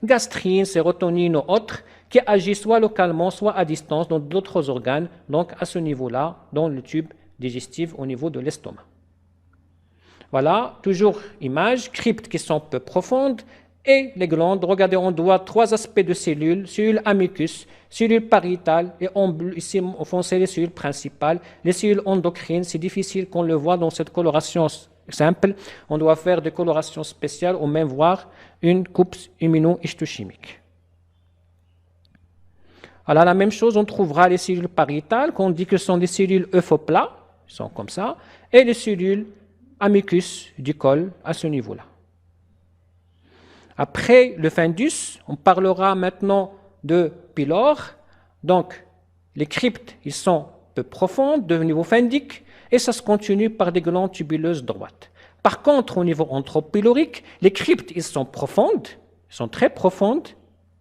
gastrine, sérotonine ou autres, qui agissent soit localement, soit à distance dans d'autres organes, donc à ce niveau-là, dans le tube digestif au niveau de l'estomac. Voilà, toujours image, cryptes qui sont peu profondes, et les glandes. Regardez, on voit 3 aspects de cellules, cellules à mucus, cellules pariétales, et ici, au fond, c'est les cellules principales. Les cellules endocrines, c'est difficile qu'on le voit dans cette coloration simple. On doit faire des colorations spéciales ou même voir une coupe immunohistochimique. Alors, la même chose, on trouvera les cellules pariétales, qu'on dit que ce sont des cellules euphoplats, ils sont comme ça, et les cellules à mucus du col à ce niveau-là. Après le fundus, on parlera maintenant de pylore. Donc, les cryptes, ils sont peu profondes, de niveau fundique, et ça se continue par des glandes tubuleuses droites. Par contre, au niveau antropylorique, les cryptes, ils sont profondes, ils sont très profondes,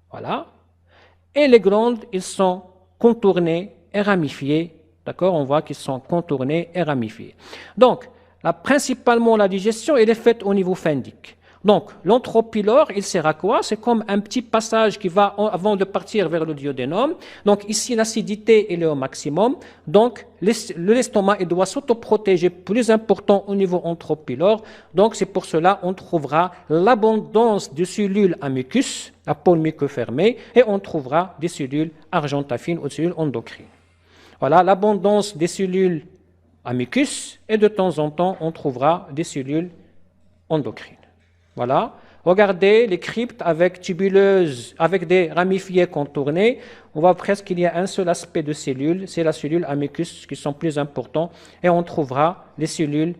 voilà, Et les glandes, ils sont contournés et ramifiés. D'accord? On voit qu'ils sont contournés et ramifiés. Donc, principalement, la digestion, elle est faite au niveau phendique. Donc, l'anthropylore, il sert à quoi? C'est comme un petit passage qui va, avant de partir vers le duodénum. Donc, ici, l'acidité, elle est au maximum. Donc, l'estomac, il doit s'autoprotéger, plus important au niveau anthropylore. Donc, c'est pour cela on trouvera l'abondance de cellules à mucus, à pôle muqueux fermé, et on trouvera des cellules argentafines ou des cellules endocrines. Voilà, l'abondance des cellules à mucus, et de temps en temps, on trouvera des cellules endocrines. Voilà. Regardez les cryptes avec tubuleuses, avec des ramifiés contournés. On voit presque qu'il y a un seul aspect de cellules, c'est la cellule à mucus qui sont plus importants. Et on trouvera les cellules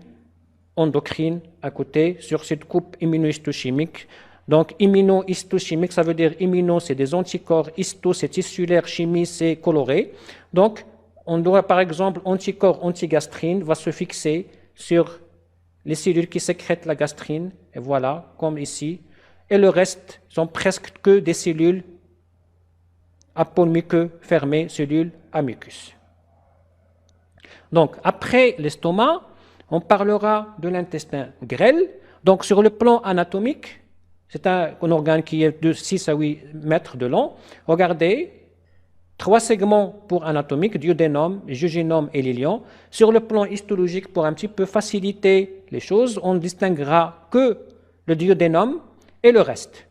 endocrines à côté sur cette coupe immunohistochimique. Donc, immunohistochimique, ça veut dire immuno, c'est des anticorps, histo, c'est tissulaire, chimie, c'est coloré. Donc, on doit, par exemple, anticorps antigastrine va se fixer sur les cellules qui sécrètent la gastrine, et voilà, comme ici. Et le reste sont presque que des cellules à pôle muqueux fermé, cellules à mucus. Donc, après l'estomac, on parlera de l'intestin grêle. Donc, sur le plan anatomique, c'est un organe qui est de 6 à 8 mètres de long. Regardez, 3 segments pour anatomique, duodénum, jejunum et l'iléon. Sur le plan histologique, pour un petit peu faciliter les choses, on ne distinguera que le duodénum et le reste.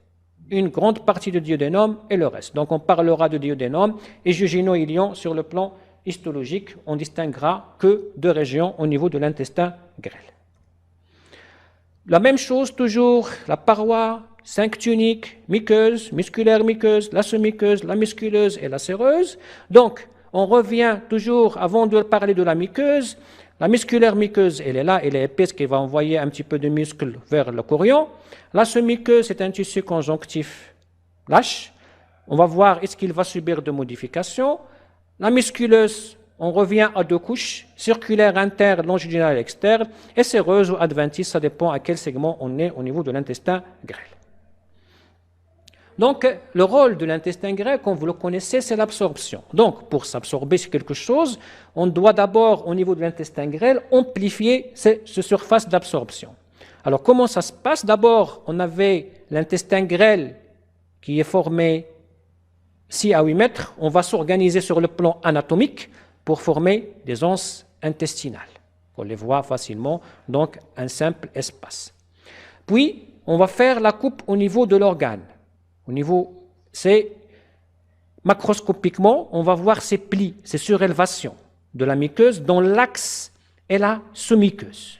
Une grande partie du duodénum et le reste. Donc on parlera de duodénum et jejunum-iléon sur le plan histologique. On distinguera que 2 régions au niveau de l'intestin grêle. La même chose toujours, la paroi, 5 tuniques, muqueuse, musculaire muqueuse, la semi-muqueuse, la musculeuse et la séreuse. Donc, on revient toujours, avant de parler de la muqueuse, la musculaire muqueuse, elle est là, elle est épaisse, qui va envoyer un petit peu de muscle vers le chorion. La semi-muqueuse, c'est un tissu conjonctif lâche. On va voir est-ce qu'il va subir de modifications. La musculeuse, on revient à 2 couches, circulaire interne, longitudinale externe, et séreuse ou adventice, ça dépend à quel segment on est au niveau de l'intestin grêle. Donc, le rôle de l'intestin grêle, comme vous le connaissez, c'est l'absorption. Donc, pour s'absorber sur quelque chose, on doit d'abord, au niveau de l'intestin grêle, amplifier cette surface d'absorption. Alors, comment ça se passe? D'abord, on avait l'intestin grêle qui est formé 6 à 8 mètres. On va s'organiser sur le plan anatomique pour former des anses intestinales. On les voit facilement, donc un simple espace. Puis, on va faire la coupe au niveau de l'organe. Au niveau, c'est macroscopiquement, on va voir ces plis, ces surélévations de la muqueuse dans l'axe et la sous-muqueuse,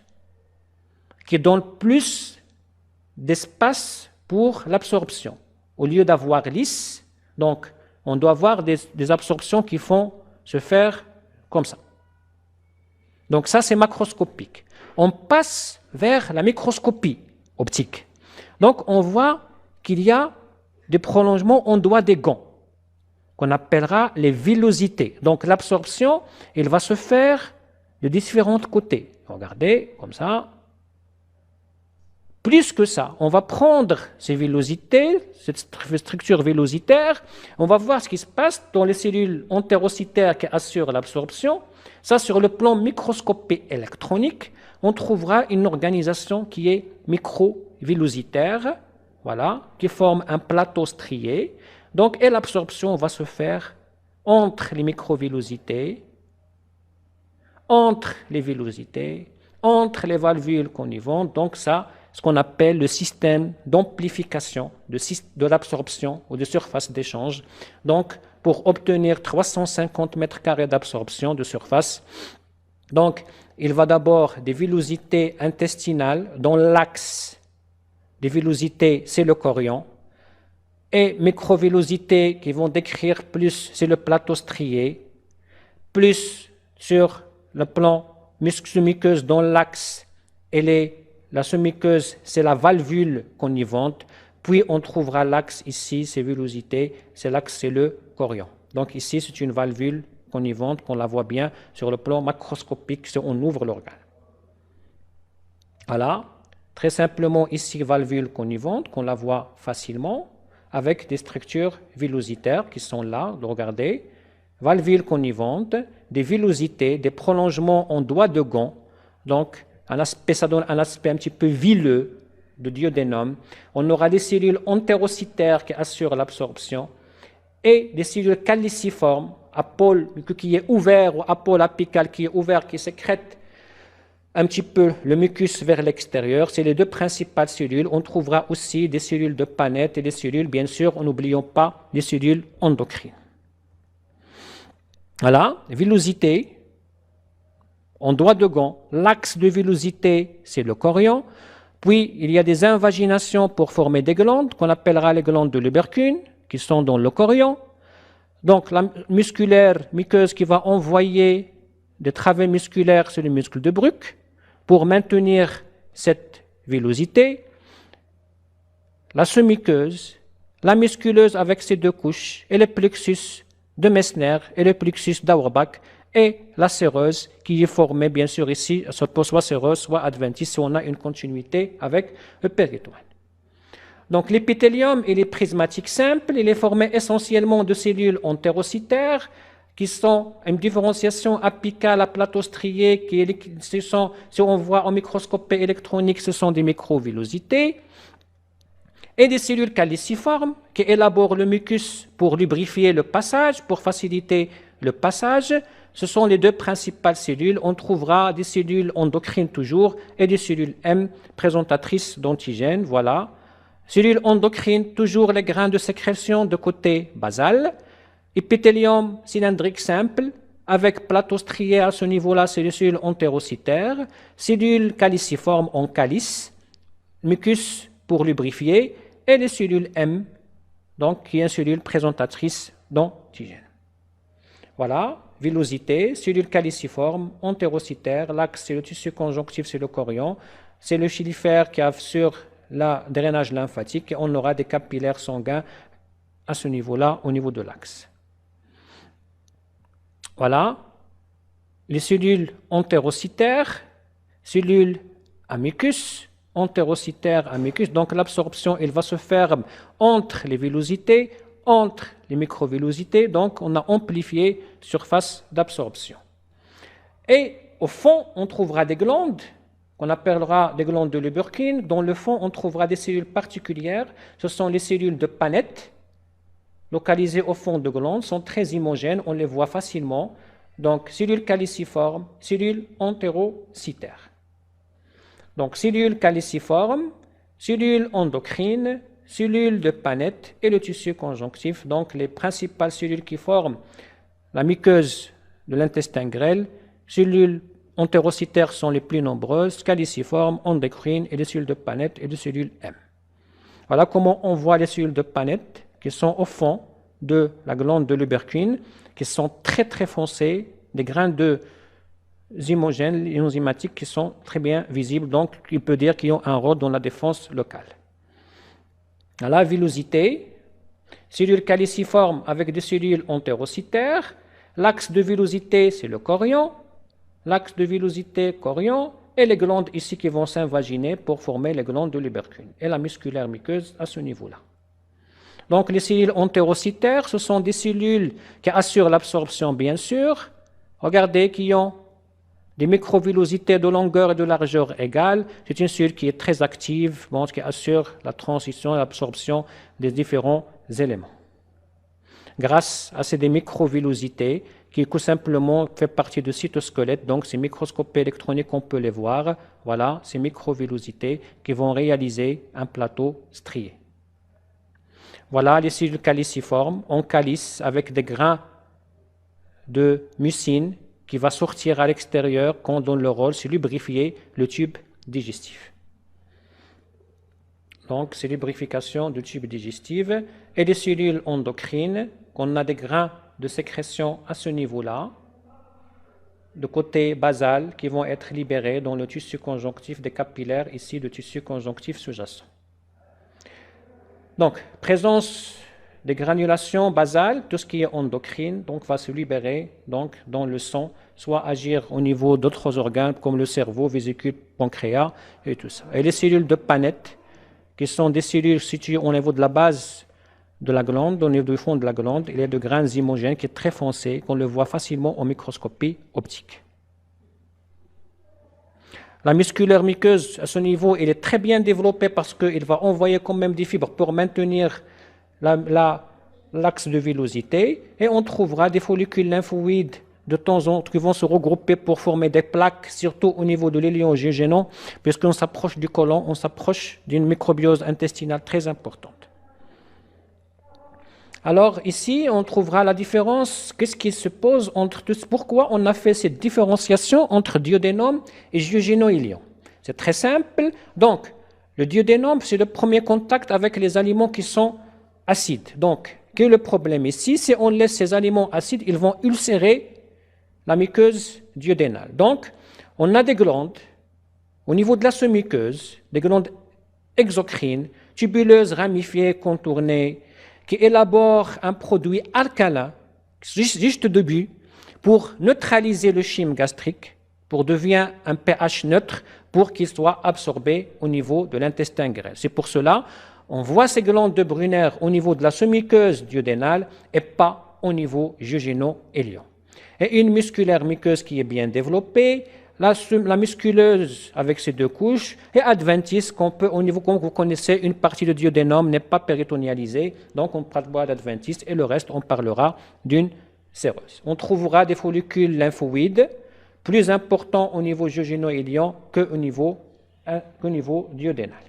qui donnent plus d'espace pour l'absorption. Au lieu d'avoir lisse, donc on doit avoir des absorptions qui font se faire comme ça. Donc ça, c'est macroscopique. On passe vers la microscopie optique. Donc on voit qu'il y a des prolongements en doigt des gants, qu'on appellera les villosités. Donc l'absorption, elle va se faire de différents côtés. Regardez, comme ça. Plus que ça, on va prendre ces villosités, cette structure villositaire, on va voir ce qui se passe dans les cellules entérocytaires qui assurent l'absorption. Ça, sur le plan microscopie électronique, on trouvera une organisation qui est microvillositaire, voilà, qui forme un plateau strié. Donc, et l'absorption va se faire entre les microvillosités, entre les villosités, entre les valvules connivantes. Donc, ça, ce qu'on appelle le système d'amplification de l'absorption ou de surface d'échange. Donc, pour obtenir 350 mètres carrés d'absorption de surface, donc, il va d'abord des villosités intestinales dans l'axe des villosités, c'est le chorion, et microvillosités qui vont décrire plus, c'est le plateau strié, plus sur le plan sous-muqueuse dans l'axe, la sous-muqueuse, c'est la valvule connivante, puis on trouvera l'axe ici, c'est villosités, c'est l'axe, c'est le chorion. Donc ici, c'est une valvule connivante qu'on la voit bien sur le plan macroscopique si on ouvre l'organe. Voilà. Très simplement, ici, valvule connivante, qu'on la voit facilement. avec des structures villositaires qui sont là, regardez, valvules connivantes, des villosités, des prolongements en doigts de gond, donc ça donne un aspect un petit peu vileux de duodénum. On aura des cellules entérocytaires qui assurent l'absorption et des cellules caliciformes, à pôle qui est ouvert ou à pôle apical qui est ouvert, qui sécrètent un petit peu le mucus vers l'extérieur. C'est les deux principales cellules. On trouvera aussi des cellules de Paneth et des cellules, bien sûr, n'oublions pas les cellules endocrines. Voilà, villosité, en doigt de gond, l'axe de villosité, c'est le chorion. Puis, il y a des invaginations pour former des glandes, qu'on appellera les glandes de Lübberkühn, qui sont dans le chorion. Donc, la musculaire muqueuse qui va envoyer des travées musculaires sur le muscle de Bruch pour maintenir cette villosité. La semi-muqueuse, la musculeuse avec ses deux couches, et le plexus de Messner et le plexus d'Auerbach, et la séreuse qui est formée, bien sûr, ici, soit séreuse, soit adventice, si on a une continuité avec le péritoine. Donc, l'épithélium, il est prismatique simple, il est formé essentiellement de cellules entérocytaires qui sont une différenciation apicale à plateau strié, si on voit en microscopie électronique, ce sont des microvillosités, et des cellules caliciformes qui élaborent le mucus pour lubrifier le passage, pour faciliter le passage. Ce sont les deux principales cellules. On trouvera des cellules endocrines toujours et des cellules M présentatrices d'antigènes. Voilà. Cellules endocrines, toujours les grains de sécrétion de côté basal. Épithélium cylindrique simple, avec plateau strié à ce niveau-là, c'est les cellules entérocytaires. Cellules caliciformes en calice, mucus pour lubrifier, et les cellules M, donc qui est une cellule présentatrice d'antigènes. Voilà, villosité, cellules caliciformes, entérocytaires, l'axe c'est le tissu conjonctif, c'est le chorion, c'est le chylifère qui assure le drainage lymphatique, et on aura des capillaires sanguins à ce niveau-là, au niveau de l'axe. Voilà, les cellules entérocytaires, cellules à mucus, entérocytaires à mucus, donc l'absorption, elle va se faire entre les villosités, entre les microvillosités, donc on a amplifié surface d'absorption. Et au fond, on trouvera des glandes, qu'on appellera des glandes de Lübberkühn. Dans le fond, on trouvera des cellules particulières, ce sont les cellules de Paneth, localisées au fond de glandes, sont très homogènes, on les voit facilement. Donc, cellules caliciformes, cellules entérocytaires. Donc, cellules caliciformes, cellules endocrines, cellules de Paneth et le tissu conjonctif. Donc, les principales cellules qui forment la muqueuse de l'intestin grêle, cellules entérocytaires sont les plus nombreuses, caliciformes, endocrines et les cellules de Paneth et les cellules M. Voilà comment on voit les cellules de Paneth qui sont au fond de la glande de Lübberkühn, qui sont très très foncées, des grains de homogènes, enzymatiques qui sont très bien visibles, donc il peut dire qu'ils ont un rôle dans la défense locale. La villosité, cellules caliciformes avec des cellules entérocytaires, l'axe de villosité c'est le chorion, l'axe de villosité chorion, et les glandes ici qui vont s'invaginer pour former les glandes de Lübberkühn, et la musculaire muqueuse à ce niveau-là. Donc les cellules entérocytaires, ce sont des cellules qui assurent l'absorption bien sûr, regardez, qui ont des microvillosités de longueur et de largeur égales. C'est une cellule qui est très active, bon, qui assure la transition et l'absorption des différents éléments. Grâce à ces microvillosités qui tout simplement fait partie du cytosquelette, donc ces microscopies électroniques, on peut les voir. Voilà, ces microvillosités qui vont réaliser un plateau strié. Voilà les cellules caliciformes en calice avec des grains de mucine qui va sortir à l'extérieur quand dont le rôle c'est lubrifier le tube digestif. Donc c'est lubrification du tube digestif et des cellules endocrines qu'on a des grains de sécrétion à ce niveau-là, de côté basal, qui vont être libérés dans le tissu conjonctif des capillaires, ici le tissu conjonctif sous-jacent. Donc, présence des granulations basales, tout ce qui est endocrine, donc va se libérer donc, dans le sang, soit agir au niveau d'autres organes comme le cerveau, vésicule, pancréas et tout ça. Et les cellules de Paneth, qui sont des cellules situées au niveau de la base de la glande, au niveau du fond de la glande, il y a de grains homogènes qui est très foncé, qu'on le voit facilement en microscopie optique. La musculaire muqueuse, à ce niveau, il est très bien développé parce qu'il va envoyer quand même des fibres pour maintenir l'axe de villosité. Et on trouvera des follicules lymphoïdes de temps en temps qui vont se regrouper pour former des plaques, surtout au niveau de l'iléon jejunum, puisqu'on s'approche du côlon, on s'approche d'une microbiose intestinale très importante. Alors ici, on trouvera la différence, qu'est-ce qui se pose entre tous, pourquoi on a fait cette différenciation entre duodénum et jejunum-iléon. C'est très simple. Donc, le duodénum, c'est le premier contact avec les aliments qui sont acides. Donc, quel est le problème ici? Si on laisse ces aliments acides, ils vont ulcérer la muqueuse duodénale. Donc, on a des glandes au niveau de la sous-muqueuse, des glandes exocrines, tubuleuses, ramifiées, contournées, qui élaborent un produit alcalin, juste de but, pour neutraliser le chyme gastrique, pour devenir un pH neutre, pour qu'il soit absorbé au niveau de l'intestin grêle. C'est pour cela on voit ces glandes de Brunner au niveau de la sous-muqueuse duodénale et pas au niveau jejunum-iléon. Et une musculaire muqueuse qui est bien développée, la musculeuse avec ses deux couches, et adventice, qu'on peut, au niveau, comme vous connaissez, une partie du duodénum n'est pas péritonialisée, donc on parlera d'adventice, et le reste, on parlera d'une séreuse. On trouvera des follicules lymphoïdes plus importants au niveau jejunum-iléon qu'au niveau duodénal.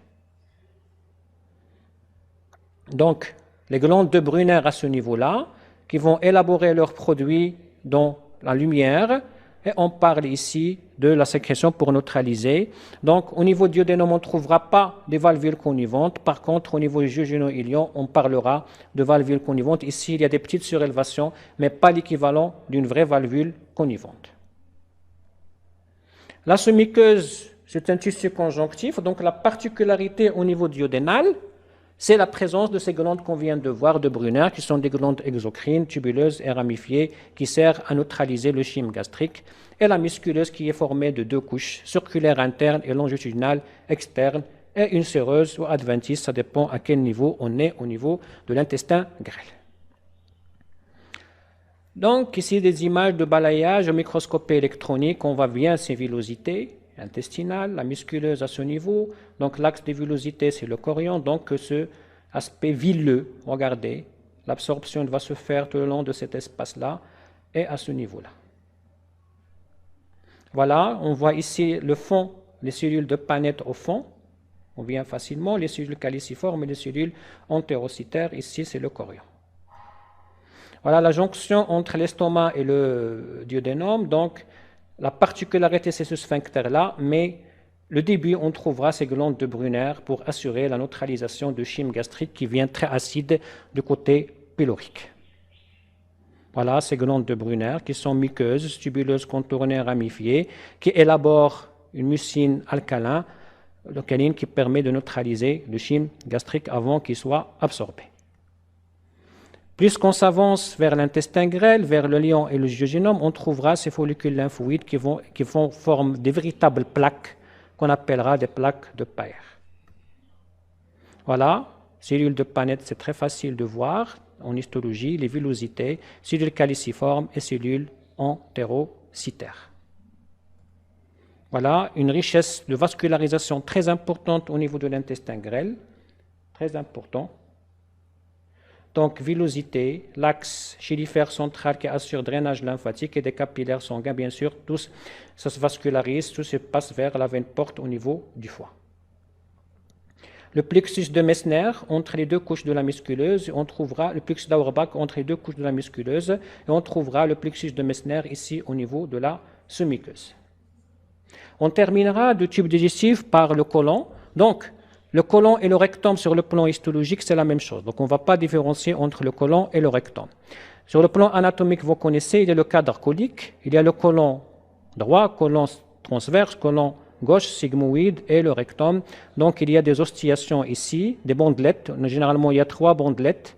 Donc, les glandes de Brunner à ce niveau-là, qui vont élaborer leurs produits dans la lumière, et on parle ici de la sécrétion pour neutraliser. Donc, au niveau du duodénum, on ne trouvera pas des valvules connivantes. Par contre, au niveau du jejunum-iléon, on parlera de valvules connivantes. Ici, il y a des petites surélévations, mais pas l'équivalent d'une vraie valvule connivante. La sous-muqueuse, c'est un tissu conjonctif. Donc, la particularité au niveau duodénal, c'est la présence de ces glandes qu'on vient de voir de Brunner, qui sont des glandes exocrines, tubuleuses et ramifiées, qui servent à neutraliser le chyme gastrique, et la musculeuse qui est formée de deux couches, circulaire interne et longitudinale externe, et une séreuse ou adventice, ça dépend à quel niveau on est au niveau de l'intestin grêle. Donc, ici, des images de balayage au microscope électronique, on voit bien ces villosités intestinale, la musculeuse à ce niveau. Donc l'axe de villosité, c'est le chorion. Donc ce aspect villeux, regardez, l'absorption va se faire tout le long de cet espace-là et à ce niveau-là. Voilà, on voit ici le fond, les cellules de Paneth au fond. On vient facilement, les cellules caliciformes et les cellules entérocytaires. Ici, c'est le chorion. Voilà la jonction entre l'estomac et le duodénum. Donc, la particularité, c'est ce sphincter-là, mais le début, on trouvera ces glandes de Brunner pour assurer la neutralisation du chyme gastrique qui vient très acide du côté pylorique. Voilà ces glandes de Brunner qui sont muqueuses, tubuleuses, contournées, ramifiées, qui élaborent une mucine alcaline qui permet de neutraliser le chyme gastrique avant qu'il soit absorbé. Plus qu'on s'avance vers l'intestin grêle, vers le lion et le jejunum, on trouvera ces follicules lymphoïdes qui forment des véritables plaques qu'on appellera des plaques de Peyer. Voilà, cellules de Paneth, c'est très facile de voir en histologie, les villosités, cellules caliciformes et cellules entérocytaires. Voilà, une richesse de vascularisation très importante au niveau de l'intestin grêle, très important. Donc, villosité, l'axe chylifère central qui assure drainage lymphatique et des capillaires sanguins, bien sûr, tous ça se vascularise, tout se passe vers la veine porte au niveau du foie. Le plexus de Messner, entre les deux couches de la musculeuse, on trouvera le plexus d'Auerbach entre les deux couches de la musculeuse, et on trouvera le plexus de Messner ici au niveau de la sous-muqueuse. On terminera du tube digestif par le côlon. Donc, le côlon et le rectum sur le plan histologique, c'est la même chose. Donc, on ne va pas différencier entre le côlon et le rectum. Sur le plan anatomique, vous connaissez, il y a le cadre colique, il y a le côlon droit, côlon transverse, côlon gauche, sigmoïde et le rectum. Donc, il y a des oscillations ici, des bandelettes. Généralement, il y a 3 bandelettes.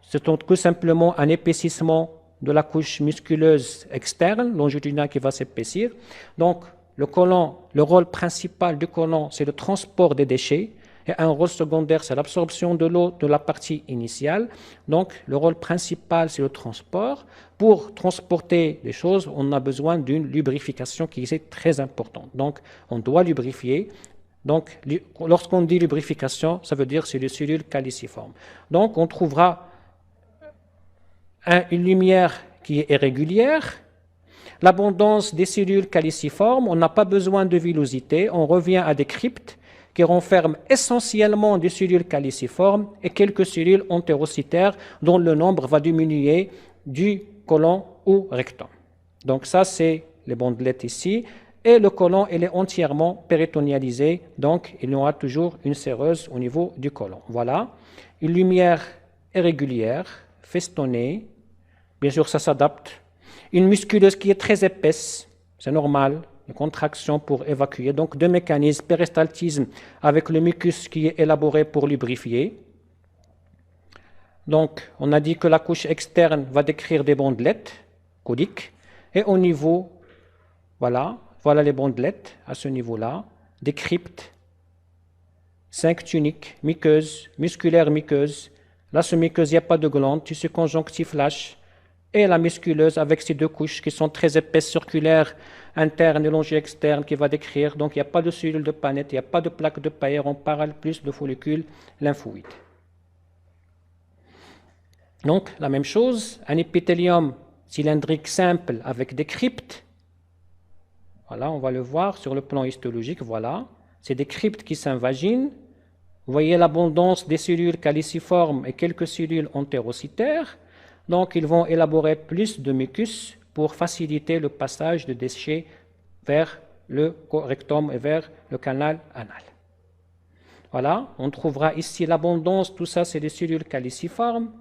C'est tout simplement un épaississement de la couche musculeuse externe, longitudinale qui va s'épaissir. Donc, le côlon, le rôle principal du côlon, c'est le transport des déchets. et un rôle secondaire, c'est l'absorption de l'eau de la partie initiale. Donc, le rôle principal, c'est le transport. Pour transporter des choses, on a besoin d'une lubrification qui est très importante. Donc, on doit lubrifier. Donc, lorsqu'on dit lubrification, ça veut dire c'est les cellules caliciformes. Donc, on trouvera une lumière qui est irrégulière. L'abondance des cellules caliciformes, on n'a pas besoin de villosité, on revient à des cryptes qui renferment essentiellement des cellules caliciformes et quelques cellules entérocytaires dont le nombre va diminuer du côlon ou rectum. Donc ça, c'est les bandelettes ici. Et le côlon, il est entièrement péritonialisé, donc il y aura toujours une séreuse au niveau du côlon. Voilà, une lumière irrégulière, festonnée, bien sûr ça s'adapte. Une musculeuse qui est très épaisse, c'est normal, une contraction pour évacuer. Donc deux mécanismes, péristaltisme avec le mucus qui est élaboré pour lubrifier. Donc on a dit que la couche externe va décrire des bandelettes codiques. Et au niveau, voilà les bandelettes à ce niveau-là, des cryptes, 5 tuniques, muqueuses, musculaires muqueuses. Là, ce muqueuse, il n'y a pas de glande, tissu conjonctif lâche. Et la musculeuse avec ces deux couches qui sont très épaisses, circulaires, internes et longées externes, qui va décrire. Donc, il n'y a pas de cellules de Paneth, il n'y a pas de plaque de Peyer, on parle plus de follicules lymphoïdes. Donc, la même chose, un épithélium cylindrique simple avec des cryptes. Voilà, on va le voir sur le plan histologique, voilà. C'est des cryptes qui s'invaginent. Vous voyez l'abondance des cellules caliciformes et quelques cellules entérocytaires. Donc, ils vont élaborer plus de mucus pour faciliter le passage de déchets vers le rectum et vers le canal anal. Voilà, on trouvera ici l'abondance, tout ça c'est des cellules caliciformes,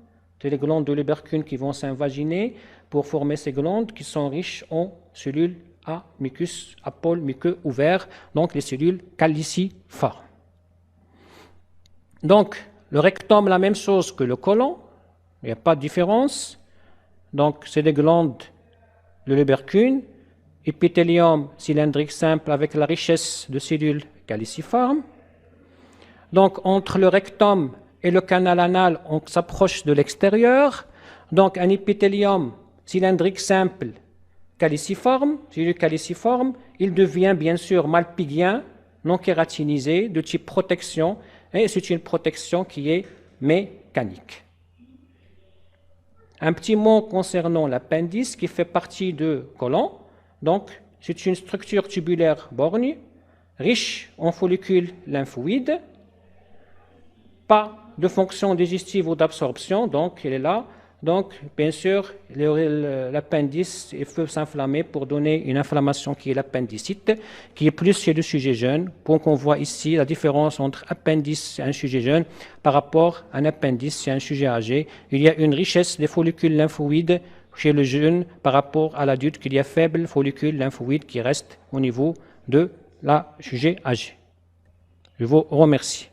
c'est les glandes de l'ubercule qui vont s'invaginer pour former ces glandes qui sont riches en cellules à mucus, à pôle muqueux ouvert, donc les cellules caliciformes. Donc, le rectum, la même chose que le côlon, il n'y a pas de différence. Donc, c'est des glandes de l'ubercule, épithélium cylindrique simple avec la richesse de cellules caliciformes. Donc, entre le rectum et le canal anal, on s'approche de l'extérieur. Donc, un épithélium cylindrique simple caliciforme, cellules caliciformes, il devient bien sûr malpigien, non kératinisé, de type protection, et c'est une protection qui est mécanique. Un petit mot concernant l'appendice qui fait partie du côlon. Donc, c'est une structure tubulaire borgne, riche en follicules lymphoïdes, pas de fonction digestive ou d'absorption, donc il est là. Donc, bien sûr, l'appendice peut s'inflammer pour donner une inflammation qui est l'appendicite, qui est plus chez le sujet jeune. Donc, on voit ici la différence entre appendice et un sujet jeune par rapport à un appendice chez un sujet âgé. Il y a une richesse des follicules lymphoïdes chez le jeune par rapport à l'adulte, qu'il y a faible follicules lymphoïdes qui restent au niveau de la sujet âgé. Je vous remercie.